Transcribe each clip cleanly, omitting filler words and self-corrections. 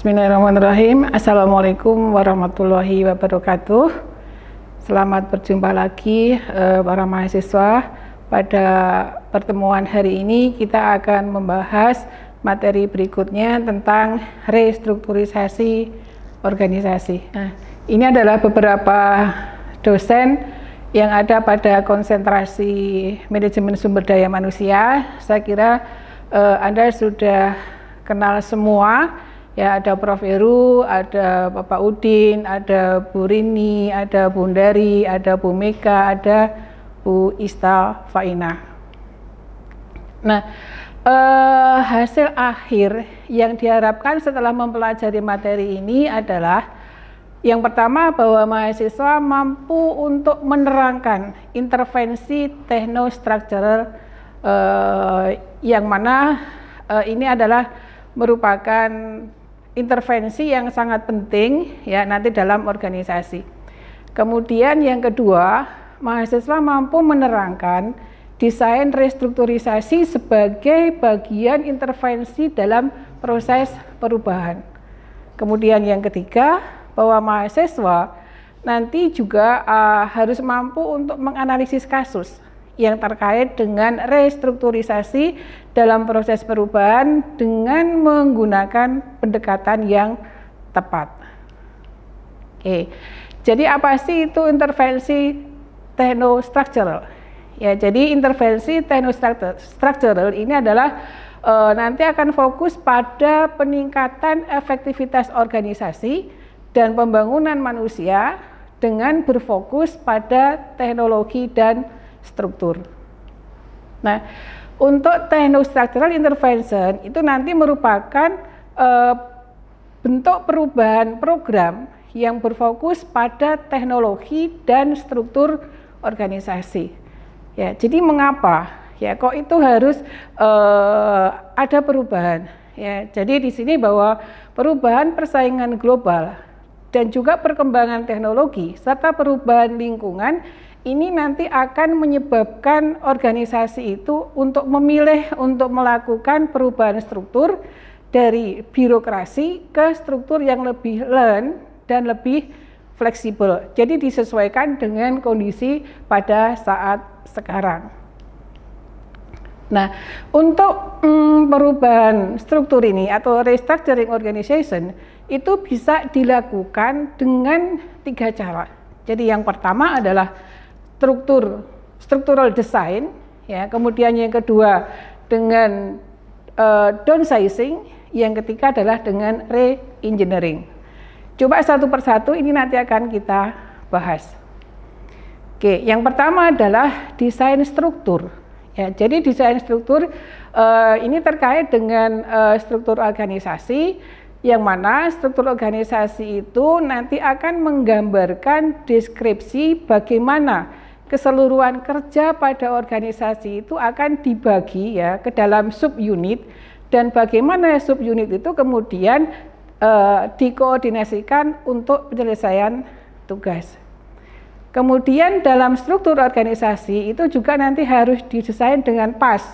Bismillahirrahmanirrahim. Assalamualaikum warahmatullahi wabarakatuh. Selamat berjumpa lagi para mahasiswa. Pada pertemuan hari ini kita akan membahas materi berikutnya tentang restrukturisasi organisasi. Nah, ini adalah beberapa dosen yang ada pada konsentrasi manajemen sumber daya manusia. Saya kira Anda sudah kenal semua. Ya, ada Prof. Heru, ada Bapak Udin, ada Bu Rini, ada Bu Ndari, ada Bu Mega, ada Bu Ista Faina. Nah, hasil akhir yang diharapkan setelah mempelajari materi ini adalah yang pertama, bahwa mahasiswa mampu untuk menerangkan intervensi teknostruktural yang mana ini adalah merupakan intervensi yang sangat penting ya nanti dalam organisasi. Kemudian yang kedua, mahasiswa mampu menerangkan desain restrukturisasi sebagai bagian intervensi dalam proses perubahan. Kemudian yang ketiga, bahwa mahasiswa nanti juga harus mampu untuk menganalisis kasus yang terkait dengan restrukturisasi dalam proses perubahan dengan menggunakan pendekatan yang tepat. Oke, jadi apa sih itu intervensi teknostruktural? Ya, jadi intervensi teknostruktural ini adalah nanti akan fokus pada peningkatan efektivitas organisasi dan pembangunan manusia dengan berfokus pada teknologi dan struktur. Nah, untuk technostructural intervention itu nanti merupakan bentuk perubahan program yang berfokus pada teknologi dan struktur organisasi. Ya, jadi mengapa ya kok itu harus ada perubahan? Ya, jadi di sini bahwa perubahan persaingan global dan juga perkembangan teknologi serta perubahan lingkungan ini nanti akan menyebabkan organisasi itu untuk memilih untuk melakukan perubahan struktur dari birokrasi ke struktur yang lebih lean dan lebih fleksibel. Jadi disesuaikan dengan kondisi pada saat sekarang. Nah, untuk perubahan struktur ini atau restructuring organization itu bisa dilakukan dengan 3 cara. Jadi yang pertama adalah structural design, ya. Kemudian yang kedua dengan downsizing, yang ketiga adalah dengan re-engineering. Coba satu persatu ini nanti akan kita bahas. Oke, yang pertama adalah desain struktur. Ya, jadi desain struktur ini terkait dengan struktur organisasi, yang mana struktur organisasi itu nanti akan menggambarkan deskripsi bagaimana keseluruhan kerja pada organisasi itu akan dibagi ya ke dalam subunit, dan bagaimana subunit itu kemudian dikoordinasikan untuk penyelesaian tugas. Kemudian dalam struktur organisasi itu juga nanti harus didesain dengan pas.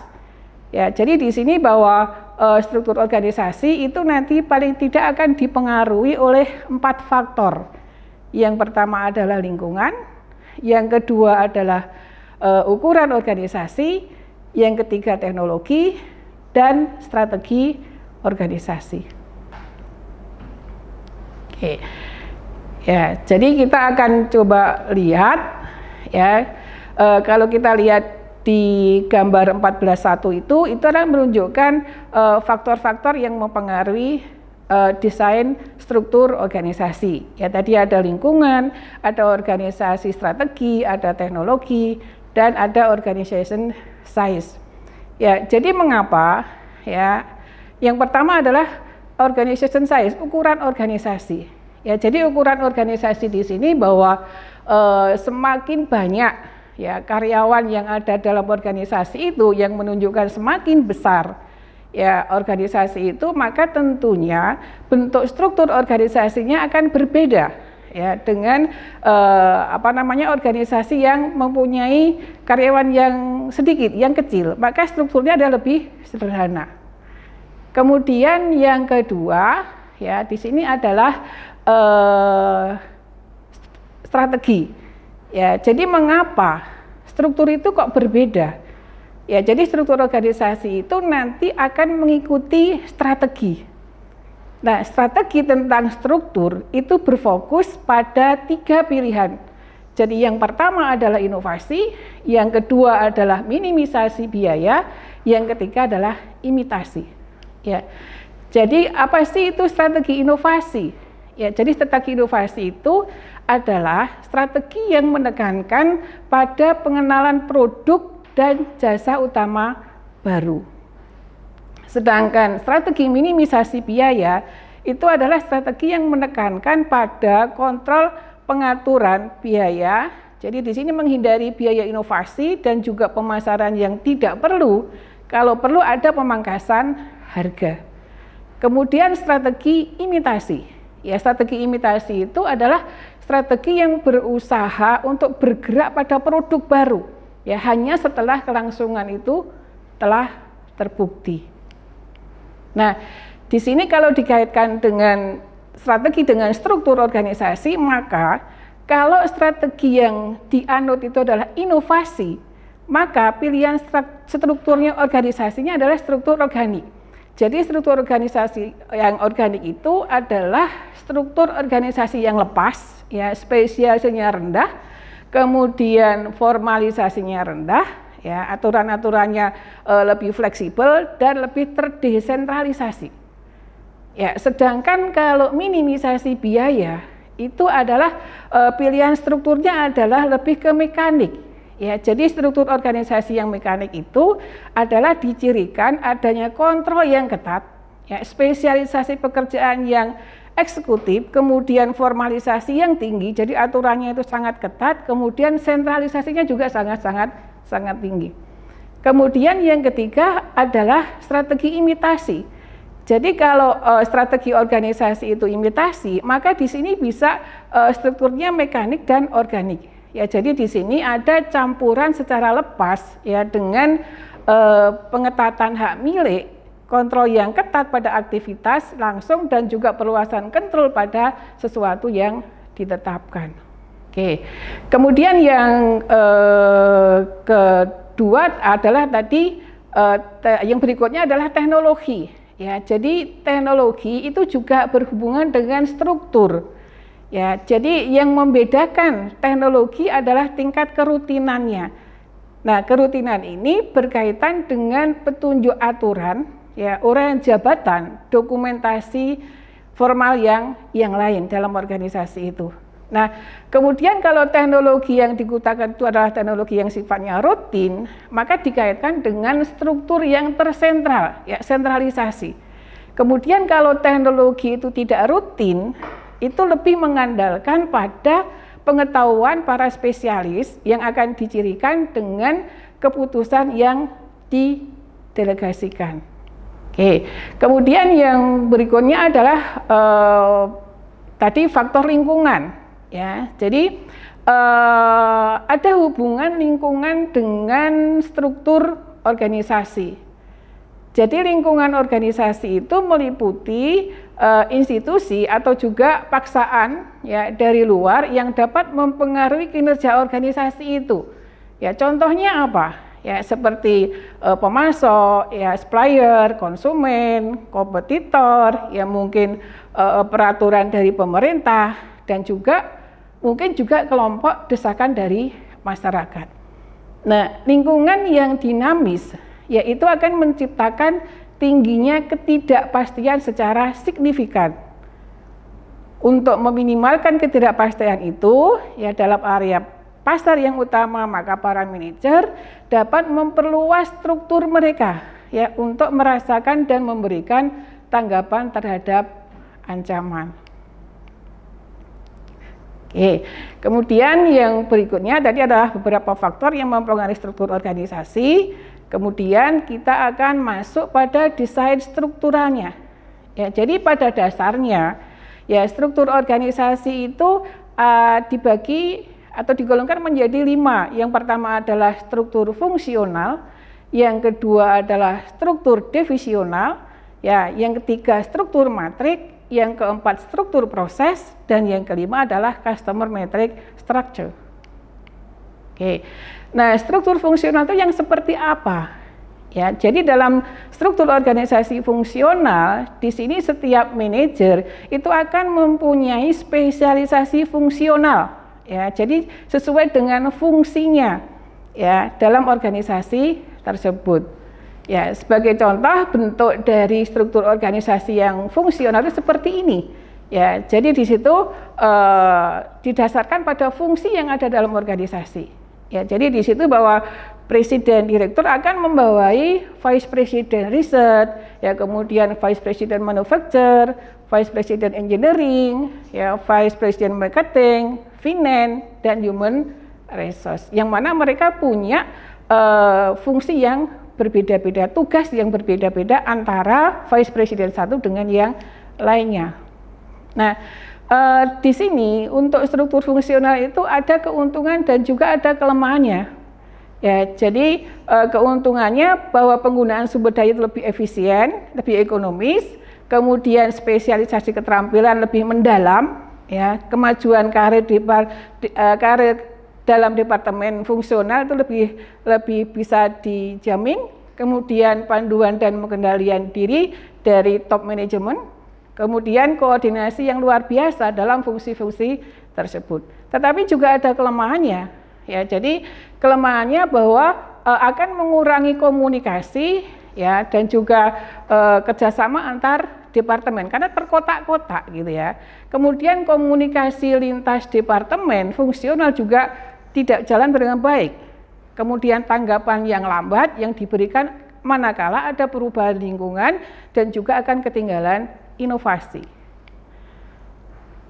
Ya, jadi di sini bahwa struktur organisasi itu nanti paling tidak akan dipengaruhi oleh 4 faktor. Yang pertama adalah lingkungan, yang kedua adalah ukuran organisasi, yang ketiga teknologi, dan strategi organisasi. Oke. Ya, jadi kita akan coba lihat ya, kalau kita lihat di gambar 14.1 itu akan menunjukkan faktor-faktor yang mempengaruhi desain struktur organisasi. Ya, tadi ada lingkungan, ada organisasi strategi, ada teknologi, dan ada organization size. Ya, jadi mengapa? Ya, yang pertama adalah organization size, ukuran organisasi. Ya, jadi ukuran organisasi di sini bahwa semakin banyak ya karyawan yang ada dalam organisasi itu yang menunjukkan semakin besar ya organisasi itu, maka tentunya bentuk struktur organisasinya akan berbeda ya dengan organisasi yang mempunyai karyawan yang sedikit, yang kecil, maka strukturnya ada lebih sederhana. Kemudian yang kedua ya di sini adalah strategi. Ya, jadi mengapa struktur itu kok berbeda? Ya, jadi struktur organisasi itu nanti akan mengikuti strategi. Nah, strategi tentang struktur itu berfokus pada 3 pilihan. Jadi yang pertama adalah inovasi, yang kedua adalah minimisasi biaya, yang ketiga adalah imitasi. Ya. Jadi apa sih itu strategi inovasi? Ya, jadi strategi inovasi itu adalah strategi yang menekankan pada pengenalan produk dan jasa utama baru. Sedangkan strategi minimisasi biaya itu adalah strategi yang menekankan pada kontrol pengaturan biaya. Jadi di sini menghindari biaya inovasi dan juga pemasaran yang tidak perlu. Kalau perlu ada pemangkasan harga. Kemudian strategi imitasi. Ya, strategi imitasi itu adalah strategi yang berusaha untuk bergerak pada produk baru. Ya, hanya setelah kelangsungan itu telah terbukti. Nah, di sini kalau dikaitkan dengan strategi dengan struktur organisasi, maka kalau strategi yang dianut itu adalah inovasi, maka pilihan strukturnya organisasinya adalah struktur organik. Jadi struktur organisasi yang organik itu adalah struktur organisasi yang lepas, ya, spesialisasinya rendah, kemudian formalisasinya rendah, ya, aturan-aturannya lebih fleksibel dan lebih terdesentralisasi. Ya, sedangkan kalau minimisasi biaya itu adalah pilihan strukturnya adalah lebih ke mekanik. Ya, jadi struktur organisasi yang mekanik itu adalah dicirikan adanya kontrol yang ketat, ya, spesialisasi pekerjaan yang eksekutif, kemudian formalisasi yang tinggi, jadi aturannya itu sangat ketat, kemudian sentralisasinya juga sangat tinggi. Kemudian yang ketiga adalah strategi imitasi. Jadi kalau strategi organisasi itu imitasi, maka di sini bisa strukturnya mekanik dan organik. Ya, jadi di sini ada campuran secara lepas, ya, dengan pengetatan hak milik, kontrol yang ketat pada aktivitas langsung dan juga perluasan kontrol pada sesuatu yang ditetapkan. Oke. Kemudian yang kedua adalah tadi yang berikutnya adalah teknologi. Ya, jadi teknologi itu juga berhubungan dengan struktur. Ya, jadi yang membedakan teknologi adalah tingkat kerutinannya. Nah, kerutinan ini berkaitan dengan petunjuk aturan, ya, uraian jabatan, dokumentasi formal yang lain dalam organisasi itu. Nah, kemudian kalau teknologi yang digunakan itu adalah teknologi yang sifatnya rutin, maka dikaitkan dengan struktur yang tersentral, ya, sentralisasi. Kemudian kalau teknologi itu tidak rutin, itu lebih mengandalkan pada pengetahuan para spesialis yang akan dicirikan dengan keputusan yang didelegasikan. Oke, kemudian yang berikutnya adalah tadi faktor lingkungan, ya. Jadi ada hubungan lingkungan dengan struktur organisasi. Jadi lingkungan organisasi itu meliputi institusi atau juga paksaan, ya, dari luar yang dapat mempengaruhi kinerja organisasi itu. Ya, contohnya apa? Ya, seperti pemasok, ya, supplier, konsumen, kompetitor, ya, mungkin peraturan dari pemerintah dan juga mungkin juga kelompok desakan dari masyarakat. Nah, lingkungan yang dinamis, yaitu akan menciptakan tingginya ketidakpastian secara signifikan. Untuk meminimalkan ketidakpastian itu, ya, dalam area pasar yang utama, maka para manajer dapat memperluas struktur mereka, ya, untuk merasakan dan memberikan tanggapan terhadap ancaman. Oke, kemudian yang berikutnya tadi adalah beberapa faktor yang mempengaruhi struktur organisasi. Kemudian kita akan masuk pada desain strukturalnya. Ya, jadi pada dasarnya, ya, struktur organisasi itu dibagi atau digolongkan menjadi 5. Yang pertama adalah struktur fungsional, yang kedua adalah struktur divisional, ya, yang ketiga struktur matrik, yang keempat struktur proses, dan yang kelima adalah customer metric structure. Oke. Nah, struktur fungsional itu yang seperti apa? Ya, jadi dalam struktur organisasi fungsional, di sini setiap manajer itu akan mempunyai spesialisasi fungsional. Ya, jadi sesuai dengan fungsinya ya dalam organisasi tersebut. Ya, sebagai contoh bentuk dari struktur organisasi yang fungsional itu seperti ini. Ya, jadi di situ didasarkan pada fungsi yang ada dalam organisasi. Ya, jadi di situ bahwa presiden direktur akan membawai vice president research, ya kemudian vice president manufacture, vice president engineering, ya vice president marketing, finance, dan human resource. Yang mana mereka punya fungsi yang berbeda-beda, tugas yang berbeda-beda antara vice president satu dengan yang lainnya. Nah, di sini untuk struktur fungsional itu ada keuntungan dan juga ada kelemahannya. Ya, jadi keuntungannya bahwa penggunaan sumber daya itu lebih efisien, lebih ekonomis, kemudian spesialisasi keterampilan lebih mendalam, ya, kemajuan karir dalam departemen fungsional itu lebih bisa dijamin, kemudian panduan dan pengendalian diri dari top manajemen, kemudian koordinasi yang luar biasa dalam fungsi-fungsi tersebut. Tetapi juga ada kelemahannya. Ya, jadi kelemahannya bahwa akan mengurangi komunikasi ya dan juga kerjasama antar departemen karena terkotak-kotak gitu ya. Kemudian komunikasi lintas departemen fungsional juga tidak jalan dengan baik. Kemudian tanggapan yang lambat yang diberikan manakala ada perubahan lingkungan dan juga akan ketinggalan inovasi.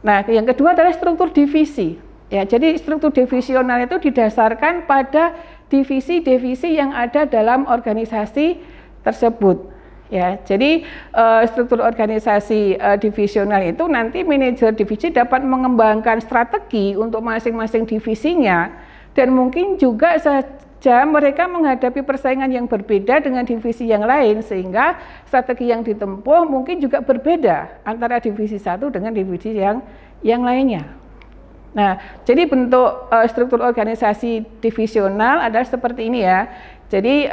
Nah, yang kedua adalah struktur divisi. Ya, jadi struktur divisional itu didasarkan pada divisi-divisi yang ada dalam organisasi tersebut. Ya, jadi struktur organisasi divisional itu nanti manajer divisi dapat mengembangkan strategi untuk masing-masing divisinya dan mungkin juga saja mereka menghadapi persaingan yang berbeda dengan divisi yang lain sehingga strategi yang ditempuh mungkin juga berbeda antara divisi satu dengan divisi yang lainnya. Nah, jadi bentuk struktur organisasi divisional adalah seperti ini ya. Jadi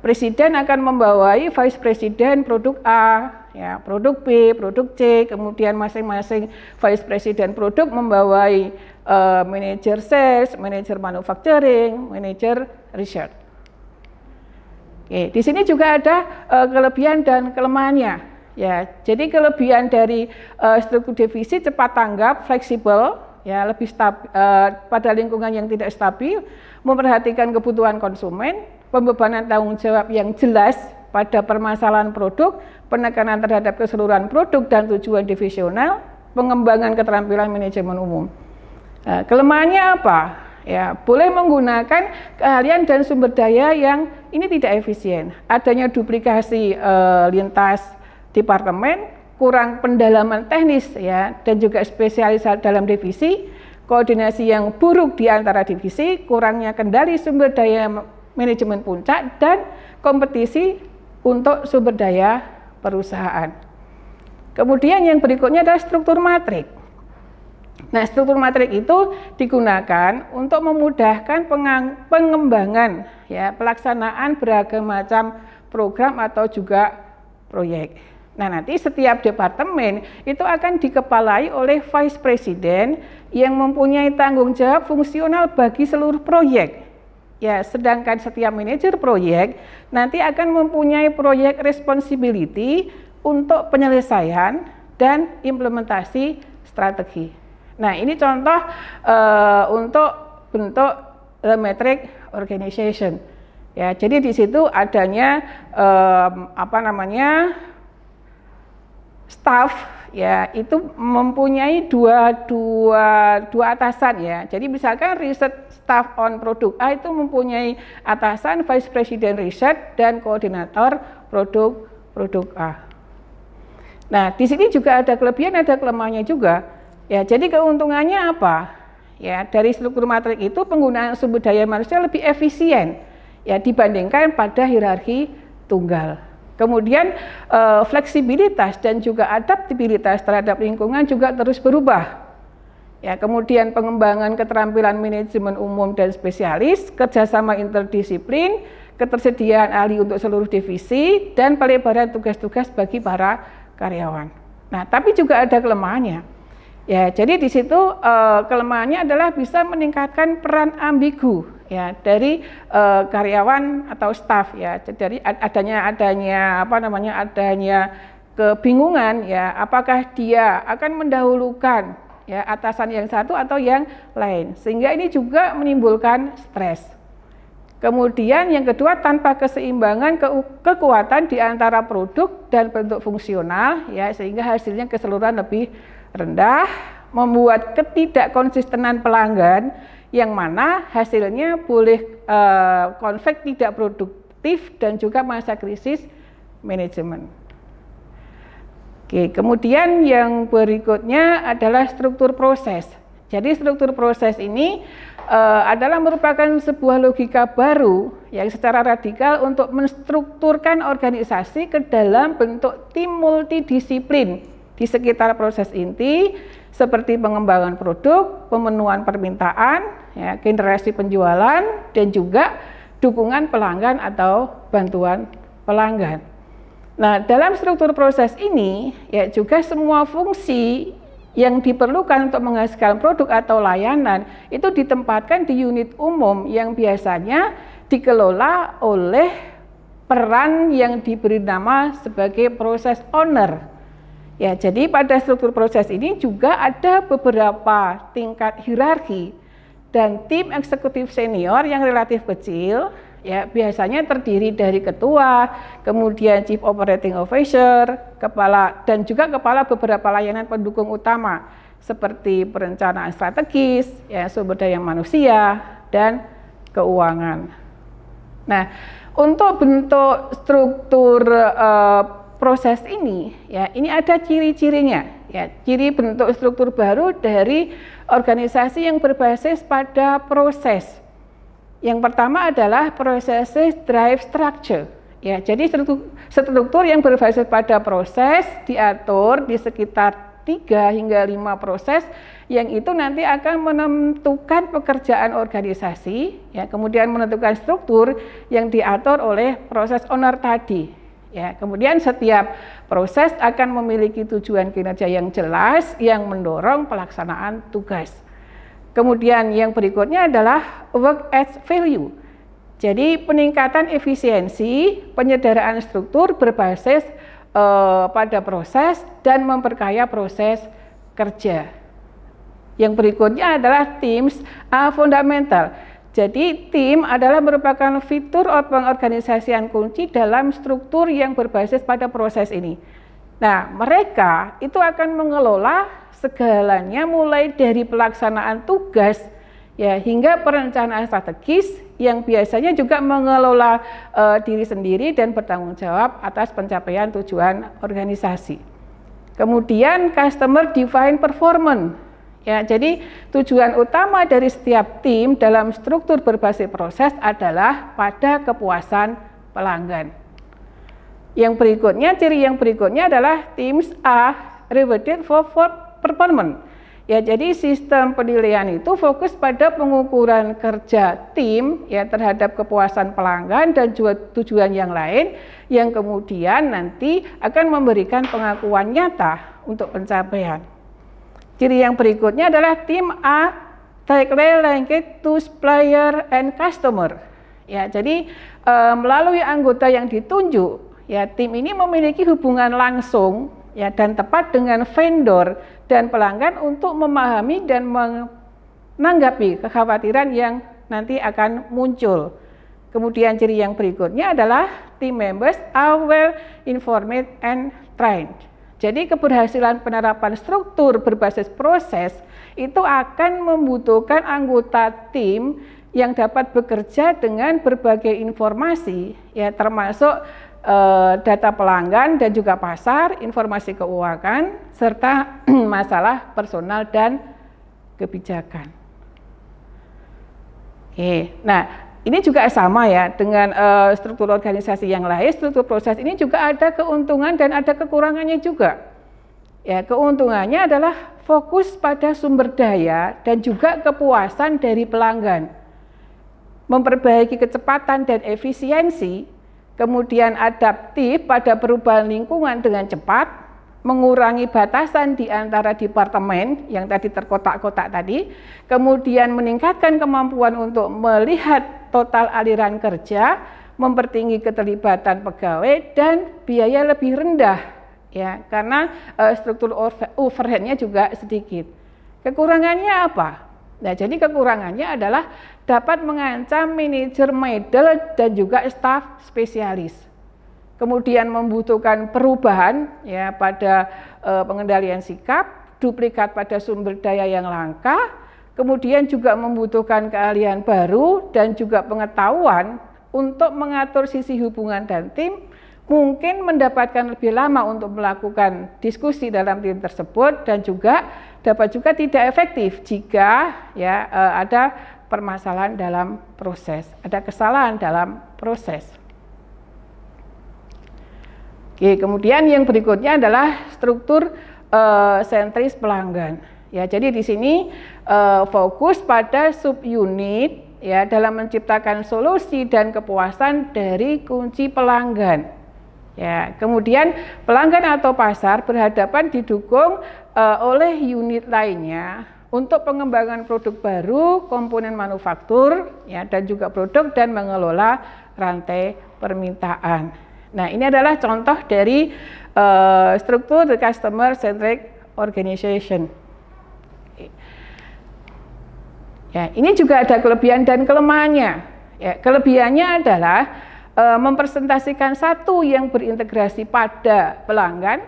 presiden akan membawai vice president produk A, ya, produk B, produk C, kemudian masing-masing vice president produk membawai manajer sales, manajer manufacturing, manajer research. Oke, di sini juga ada kelebihan dan kelemahannya. Ya, jadi kelebihan dari struktur divisi cepat tanggap, fleksibel. Ya, lebih pada lingkungan yang tidak stabil, memperhatikan kebutuhan konsumen, pembebanan tanggung jawab yang jelas pada permasalahan produk, penekanan terhadap keseluruhan produk dan tujuan divisional, pengembangan keterampilan manajemen umum. Nah, kelemahannya apa? Ya, boleh menggunakan keahlian dan sumber daya yang ini tidak efisien, adanya duplikasi lintas departemen, kurang pendalaman teknis ya dan juga spesialisasi dalam divisi, koordinasi yang buruk di antara divisi, kurangnya kendali sumber daya manajemen puncak dan kompetisi untuk sumber daya perusahaan. Kemudian yang berikutnya adalah struktur matrik. Nah, struktur matrik itu digunakan untuk memudahkan pengembangan ya pelaksanaan beragam macam program atau juga proyek. Nah, nanti setiap departemen itu akan dikepalai oleh vice president yang mempunyai tanggung jawab fungsional bagi seluruh proyek. Ya, sedangkan setiap manajer proyek nanti akan mempunyai proyek responsibility untuk penyelesaian dan implementasi strategi. Nah, ini contoh untuk bentuk metric organization. Ya, jadi di situ adanya staff ya itu mempunyai dua atasan ya. Jadi misalkan research staff on produk A itu mempunyai atasan vice president research dan koordinator produk A. Nah, di sini juga ada kelebihan ada kelemahannya juga. Ya, jadi keuntungannya apa? Ya, dari struktur matrik itu penggunaan sumber daya manusia lebih efisien ya dibandingkan pada hierarki tunggal. Kemudian fleksibilitas dan juga adaptabilitas terhadap lingkungan juga terus berubah. Ya, kemudian pengembangan keterampilan manajemen umum dan spesialis, kerjasama interdisiplin, ketersediaan ahli untuk seluruh divisi, dan pelebaran tugas-tugas bagi para karyawan. Nah, tapi juga ada kelemahannya. Ya, jadi di situ kelemahannya adalah bisa meningkatkan peran ambigu ya dari karyawan atau staf ya. Jadi adanya kebingungan ya, apakah dia akan mendahulukan ya atasan yang satu atau yang lain, sehingga ini juga menimbulkan stres. Kemudian yang kedua, tanpa keseimbangan kekuatan di antara produk dan bentuk fungsional ya, sehingga hasilnya keseluruhan lebih rendah, membuat ketidakkonsistenan pelanggan yang mana hasilnya boleh konflik tidak produktif dan juga masa krisis manajemen. Oke, kemudian yang berikutnya adalah struktur proses. Jadi struktur proses ini adalah merupakan sebuah logika baru yang secara radikal untuk menstrukturkan organisasi ke dalam bentuk tim multidisiplin di sekitar proses inti seperti pengembangan produk, pemenuhan permintaan, ya, generasi penjualan, dan juga dukungan pelanggan atau bantuan pelanggan. Nah, dalam struktur proses ini ya juga semua fungsi yang diperlukan untuk menghasilkan produk atau layanan itu ditempatkan di unit umum yang biasanya dikelola oleh peran yang diberi nama sebagai proses owner. Ya, jadi pada struktur proses ini juga ada beberapa tingkat hierarki dan tim eksekutif senior yang relatif kecil. Ya, biasanya terdiri dari ketua, kemudian chief operating officer, kepala dan juga kepala beberapa layanan pendukung utama seperti perencanaan strategis, ya, sumber daya manusia dan keuangan. Nah, untuk bentuk struktur proses ini, ya, ini ada ciri-cirinya. Ya, ciri bentuk struktur baru dari organisasi yang berbasis pada proses. Yang pertama adalah proses drive structure. Ya, jadi struktur yang berbasis pada proses diatur di sekitar 3 hingga 5 proses yang itu nanti akan menentukan pekerjaan organisasi, ya, kemudian menentukan struktur yang diatur oleh proses owner tadi. Ya, kemudian setiap proses akan memiliki tujuan kinerja yang jelas yang mendorong pelaksanaan tugas. Kemudian yang berikutnya adalah work as value. Jadi peningkatan efisiensi, penyederhanaan struktur berbasis pada proses dan memperkaya proses kerja. Yang berikutnya adalah teams are fundamental. Jadi tim adalah merupakan fitur pengorganisasian kunci dalam struktur yang berbasis pada proses ini. Nah, mereka itu akan mengelola segalanya mulai dari pelaksanaan tugas ya hingga perencanaan strategis yang biasanya juga mengelola diri sendiri dan bertanggung jawab atas pencapaian tujuan organisasi. Kemudian customer defined performance. Ya, jadi tujuan utama dari setiap tim dalam struktur berbasis proses adalah pada kepuasan pelanggan. Yang berikutnya, ciri yang berikutnya adalah teams are rewarded for performance. Ya, jadi sistem penilaian itu fokus pada pengukuran kerja tim ya terhadap kepuasan pelanggan dan juga tujuan yang lain yang kemudian nanti akan memberikan pengakuan nyata untuk pencapaian. Ciri yang berikutnya adalah tim are tightly linked to supplier and customer. Ya, jadi melalui anggota yang ditunjuk, ya tim ini memiliki hubungan langsung ya dan tepat dengan vendor dan pelanggan untuk memahami dan menanggapi kekhawatiran yang nanti akan muncul. Kemudian ciri yang berikutnya adalah team members are well informed and trained. Jadi keberhasilan penerapan struktur berbasis proses itu akan membutuhkan anggota tim yang dapat bekerja dengan berbagai informasi ya termasuk data pelanggan dan juga pasar, informasi keuangan, serta masalah personal dan kebijakan. Oke, nah ini juga sama ya dengan struktur organisasi yang lain, struktur proses ini juga ada keuntungan dan ada kekurangannya juga. Ya, keuntungannya adalah fokus pada sumber daya dan juga kepuasan dari pelanggan. Memperbaiki kecepatan dan efisiensi, kemudian adaptif pada perubahan lingkungan dengan cepat, mengurangi batasan di antara departemen yang tadi terkotak-kotak tadi, kemudian meningkatkan kemampuan untuk melihat total aliran kerja, mempertinggi keterlibatan pegawai dan biaya lebih rendah ya, karena struktur overhead-nya juga sedikit. Kekurangannya apa? Nah, jadi kekurangannya adalah dapat mengancam manajer middle dan juga staf spesialis. Kemudian membutuhkan perubahan ya pada pengendalian sikap, duplikat pada sumber daya yang langka, kemudian juga membutuhkan keahlian baru dan juga pengetahuan untuk mengatur sisi hubungan dan tim, mungkin mendapatkan lebih lama untuk melakukan diskusi dalam tim tersebut dan juga dapat juga tidak efektif jika ya ada permasalahan dalam proses, ada kesalahan dalam proses. Oke, kemudian yang berikutnya adalah struktur sentris pelanggan. Ya, jadi di sini fokus pada subunit ya dalam menciptakan solusi dan kepuasan dari kunci pelanggan. Ya, kemudian pelanggan atau pasar berhadapan didukung oleh unit lainnya untuk pengembangan produk baru, komponen manufaktur ya dan juga produk dan mengelola rantai permintaan. Nah, ini adalah contoh dari struktur the customer centric organization. Ya, ini juga ada kelebihan dan kelemahannya. Ya, kelebihannya adalah mempresentasikan satu yang berintegrasi pada pelanggan,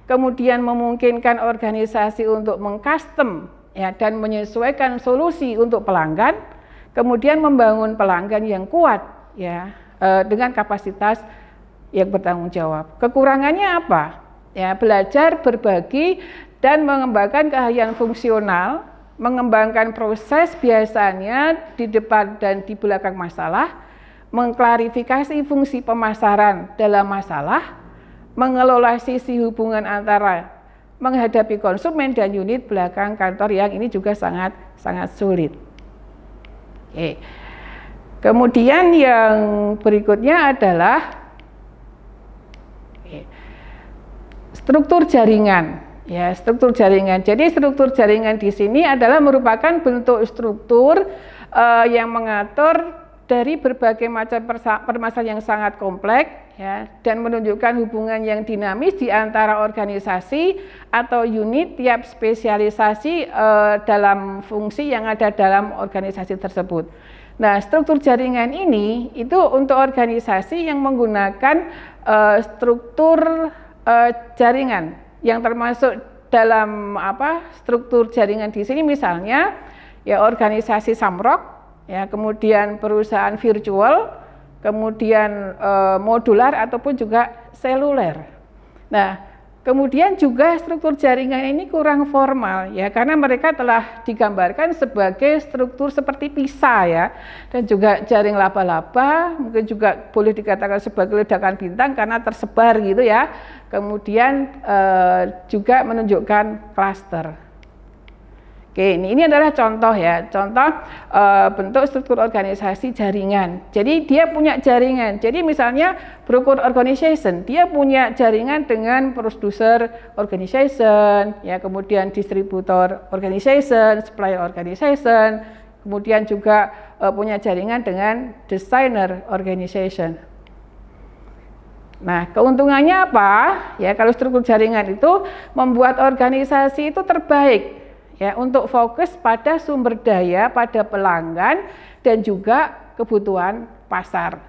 kemudian memungkinkan organisasi untuk mengcustom ya, dan menyesuaikan solusi untuk pelanggan, kemudian membangun pelanggan yang kuat ya dengan kapasitas yang bertanggung jawab. Kekurangannya apa? Ya, belajar, berbagi, dan mengembangkan keahlian fungsional, mengembangkan proses biasanya di depan dan di belakang masalah, mengklarifikasi fungsi pemasaran dalam masalah, mengelola sisi hubungan antara menghadapi konsumen dan unit belakang kantor yang ini juga sangat sulit. Oke. Kemudian yang berikutnya adalah struktur jaringan. Ya, struktur jaringan. Jadi struktur jaringan di sini adalah merupakan bentuk struktur yang mengatur dari berbagai macam permasalahan yang sangat kompleks ya, dan menunjukkan hubungan yang dinamis di antara organisasi atau unit tiap spesialisasi dalam fungsi yang ada dalam organisasi tersebut. Nah, struktur jaringan ini itu untuk organisasi yang menggunakan struktur jaringan yang termasuk dalam struktur jaringan di sini misalnya ya organisasi Samrock ya, kemudian perusahaan virtual, kemudian modular ataupun juga seluler. Nah, kemudian juga struktur jaringan ini kurang formal ya, karena mereka telah digambarkan sebagai struktur seperti pisa ya, dan juga jaring laba-laba, mungkin juga boleh dikatakan sebagai ledakan bintang karena tersebar gitu ya. Kemudian juga menunjukkan klaster. Oke, ini adalah contoh ya, contoh bentuk struktur organisasi jaringan. Jadi dia punya jaringan. Jadi misalnya broker organization, dia punya jaringan dengan producer organization, ya, kemudian distributor organization, supplier organization, kemudian juga punya jaringan dengan designer organization. Nah, keuntungannya apa? Ya, kalau struktur jaringan itu membuat organisasi itu terbaik. Ya, untuk fokus pada sumber daya, pada pelanggan dan juga kebutuhan pasar.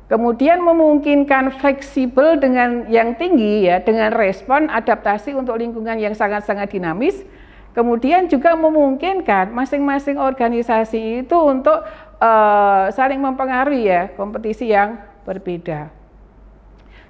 Kemudian memungkinkan fleksibel dengan yang tinggi ya, dengan respon adaptasi untuk lingkungan yang sangat-sangat dinamis. Kemudian juga memungkinkan masing-masing organisasi itu untuk saling mempengaruhi ya, kompetisi yang berbeda.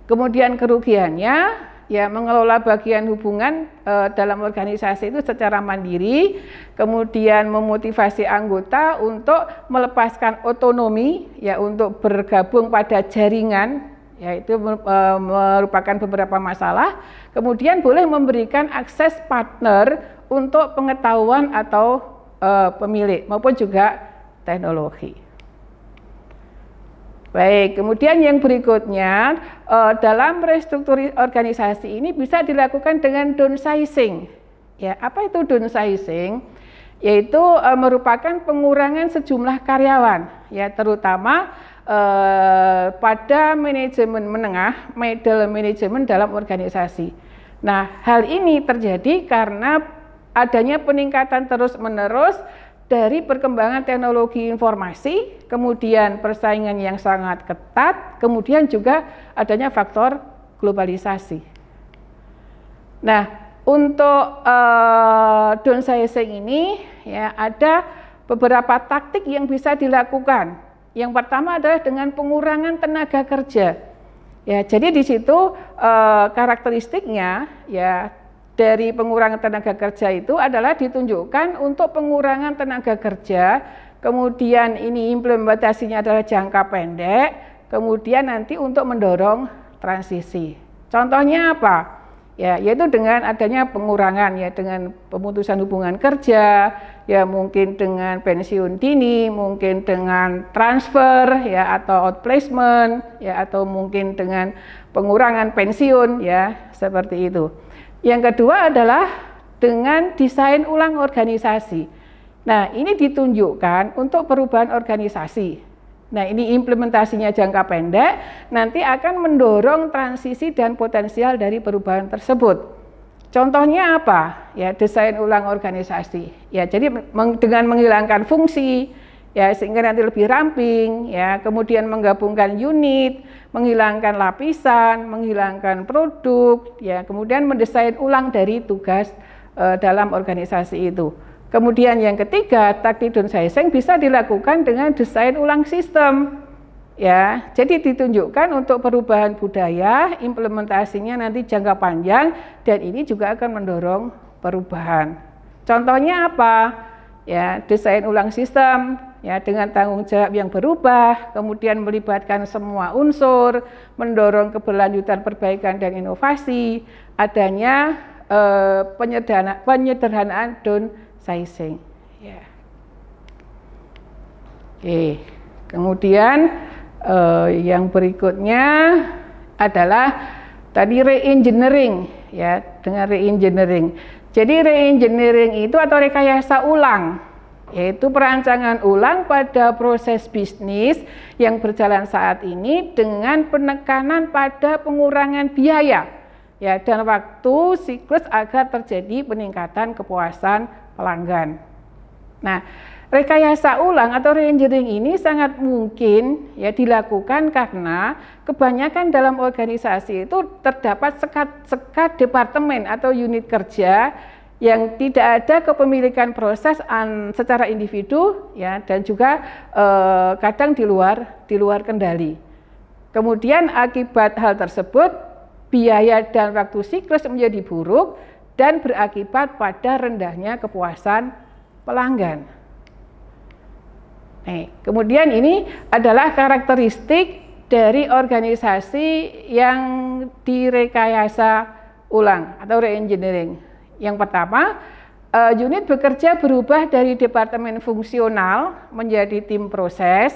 Kemudian kerugiannya ya mengelola bagian hubungan dalam organisasi itu secara mandiri, kemudian memotivasi anggota untuk melepaskan otonomi ya untuk bergabung pada jaringan, yaitu merupakan beberapa masalah, kemudian boleh memberikan akses partner untuk pengetahuan atau pemilik maupun juga teknologi. Baik, kemudian yang berikutnya, dalam restrukturasi organisasi ini bisa dilakukan dengan downsizing. Ya, apa itu downsizing? Yaitu merupakan pengurangan sejumlah karyawan, ya terutama pada manajemen menengah, middle management dalam organisasi. Nah, hal ini terjadi karena adanya peningkatan terus-menerus dari perkembangan teknologi informasi, kemudian persaingan yang sangat ketat, kemudian juga adanya faktor globalisasi. Nah, untuk downsizing ini ya ada beberapa taktik yang bisa dilakukan. Yang pertama adalah dengan pengurangan tenaga kerja. Ya, jadi di situ karakteristiknya ya dari pengurangan tenaga kerja itu adalah ditunjukkan untuk pengurangan tenaga kerja, kemudian ini implementasinya adalah jangka pendek, kemudian nanti untuk mendorong transisi. Contohnya apa? Ya, yaitu dengan adanya pengurangan ya dengan pemutusan hubungan kerja, ya mungkin dengan pensiun dini, mungkin dengan transfer ya atau outplacement ya atau mungkin dengan pengurangan pensiun ya seperti itu. Yang kedua adalah dengan desain ulang organisasi. Nah, ini ditunjukkan untuk perubahan organisasi. Nah, ini implementasinya jangka pendek, nanti akan mendorong transisi dan potensial dari perubahan tersebut. Contohnya apa? Ya, desain ulang organisasi. Ya, jadi dengan menghilangkan fungsi, ya sehingga nanti lebih ramping, ya kemudian menggabungkan unit, menghilangkan lapisan, menghilangkan produk, ya kemudian mendesain ulang dari tugas dalam organisasi itu. Kemudian yang ketiga, taktik downsizing bisa dilakukan dengan desain ulang sistem. Ya, jadi ditunjukkan untuk perubahan budaya, implementasinya nanti jangka panjang dan ini juga akan mendorong perubahan. Contohnya apa? Ya, desain ulang sistem ya dengan tanggung jawab yang berubah, kemudian melibatkan semua unsur, mendorong keberlanjutan perbaikan dan inovasi, adanya penyederhanaan downsizing. Ya. Oke, kemudian yang berikutnya adalah tadi re-engineering ya dengan re-engineering. Jadi re-engineering itu atau rekayasa ulang, yaitu perancangan ulang pada proses bisnis yang berjalan saat ini dengan penekanan pada pengurangan biaya ya dan waktu siklus agar terjadi peningkatan kepuasan pelanggan. Nah, rekayasa ulang atau re-engineering ini sangat mungkin ya dilakukan karena kebanyakan dalam organisasi itu terdapat sekat departemen atau unit kerja yang tidak ada kepemilikan proses secara individu ya dan juga kadang di luar kendali. Kemudian akibat hal tersebut biaya dan waktu siklus menjadi buruk dan berakibat pada rendahnya kepuasan pelanggan. Kemudian ini adalah karakteristik dari organisasi yang direkayasa ulang atau re-engineering. Yang pertama, unit bekerja berubah dari departemen fungsional menjadi tim proses.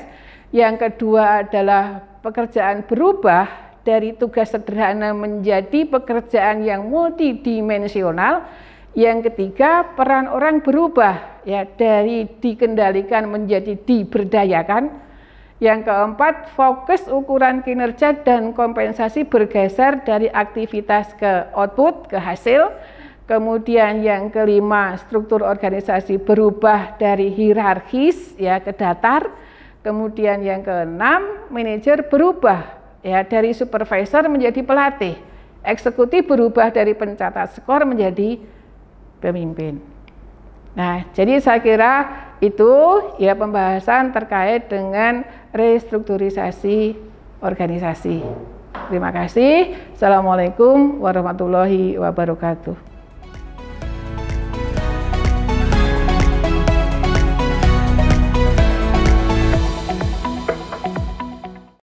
Yang kedua adalah pekerjaan berubah dari tugas sederhana menjadi pekerjaan yang multidimensional. Yang ketiga, peran orang berubah ya dari dikendalikan menjadi diberdayakan. Yang keempat, fokus ukuran kinerja dan kompensasi bergeser dari aktivitas ke output, ke hasil. Kemudian yang kelima, struktur organisasi berubah dari hierarkis ya ke datar. Kemudian yang keenam, manajer berubah ya dari supervisor menjadi pelatih. Eksekutif berubah dari pencatat skor menjadi pemimpin. Nah, jadi saya kira itu ya pembahasan terkait dengan restrukturisasi organisasi. Terima kasih. Assalamualaikum warahmatullahi wabarakatuh.